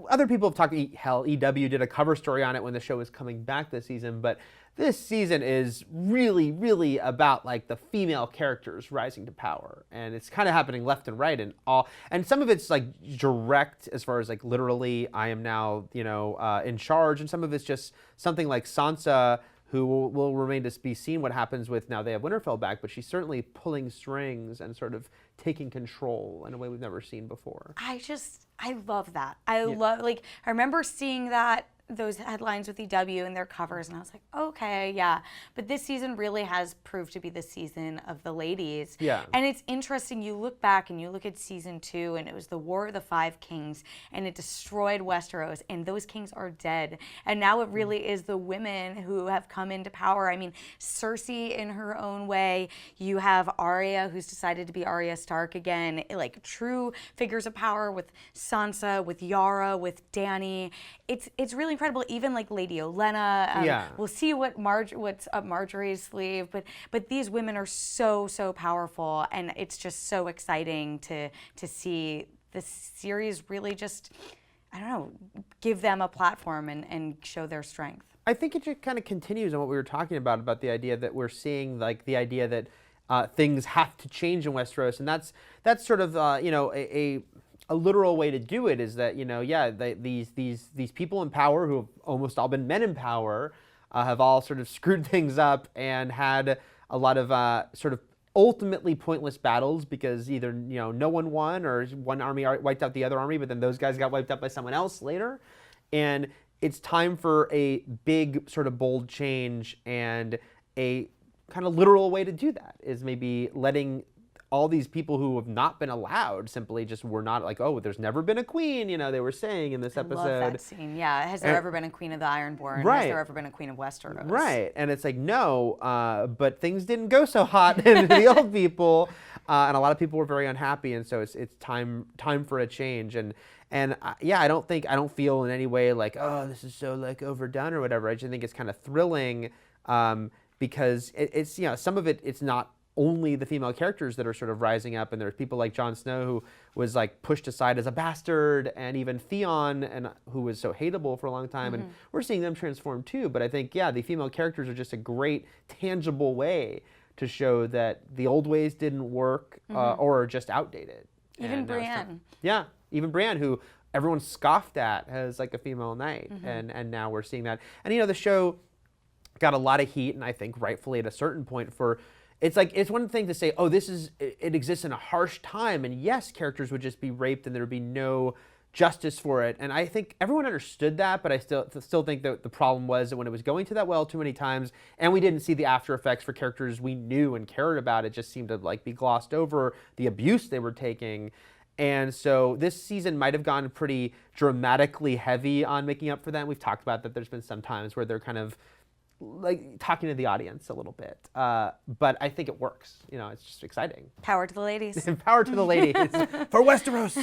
other people have talked, hell, EW did a cover story on it when the show was coming back this season, but this season is really, really about like the female characters rising to power. And it's kind of happening left and right and some of it's like direct as far as like literally I am now, in charge. And some of it's just something like Sansa, who will remain to be seen what happens with now they have Winterfell back, but she's certainly pulling strings and sort of taking control in a way we've never seen before. I love that. I remember seeing those headlines with EW and their covers, and I was like, okay, yeah. But this season really has proved to be the season of the ladies. Yeah. And it's interesting, you look back and you look at season 2, and it was the War of the Five Kings, and it destroyed Westeros, and those kings are dead. And now it really is the women who have come into power. I mean, Cersei in her own way. You have Arya, who's decided to be Arya Stark again, like true figures of power with Sansa, with Yara, with Dany. It's really incredible. Even like Lady Olenna. We'll see what's up Marjorie's sleeve, but these women are so powerful, and it's just so exciting to see the series really just, I don't know, give them a platform and show their strength. I think it just kind of continues on what we were talking about the idea that we're seeing, like the idea that things have to change in Westeros, and that's sort of a literal way to do it is that these people in power who have almost all been men in power have all sort of screwed things up and had a lot of sort of ultimately pointless battles because either no one won or one army wiped out the other army, but then those guys got wiped out by someone else later. And it's time for a big sort of bold change, and a kind of literal way to do that is maybe letting all these people who have not been allowed simply just were not like, oh, there's never been a queen, they were saying in this episode. I love that scene. Yeah. Has there ever been a queen of the Ironborn? Right. Has there ever been a queen of Westeros? Right. And it's like, no, but things didn't go so hot in the old people. And a lot of people were very unhappy. And so it's time for a change. And I don't feel in any way like, oh, this is so like overdone or whatever. I just think it's kind of thrilling because it's some of it's not only the female characters that are sort of rising up, and there's people like Jon Snow who was like pushed aside as a bastard, and even Theon, and who was so hateable for a long time, and we're seeing them transform too. But I think the female characters are just a great tangible way to show that the old ways didn't work or are just outdated. Even Brienne. Even Brienne, who everyone scoffed at as like a female knight, and now we're seeing that. And the show got a lot of heat, and I think rightfully at a certain point for. It's one thing to say, oh, it exists in a harsh time, and yes, characters would just be raped and there would be no justice for it. And I think everyone understood that, but I still think that the problem was that when it was going to that well too many times, and we didn't see the after effects for characters we knew and cared about, it just seemed to like be glossed over, the abuse they were taking. And so this season might have gone pretty dramatically heavy on making up for that. We've talked about that. There's been some times where they're kind of like talking to the audience a little bit, but I think it works. It's just exciting. Power to the ladies. Power to the ladies for Westeros.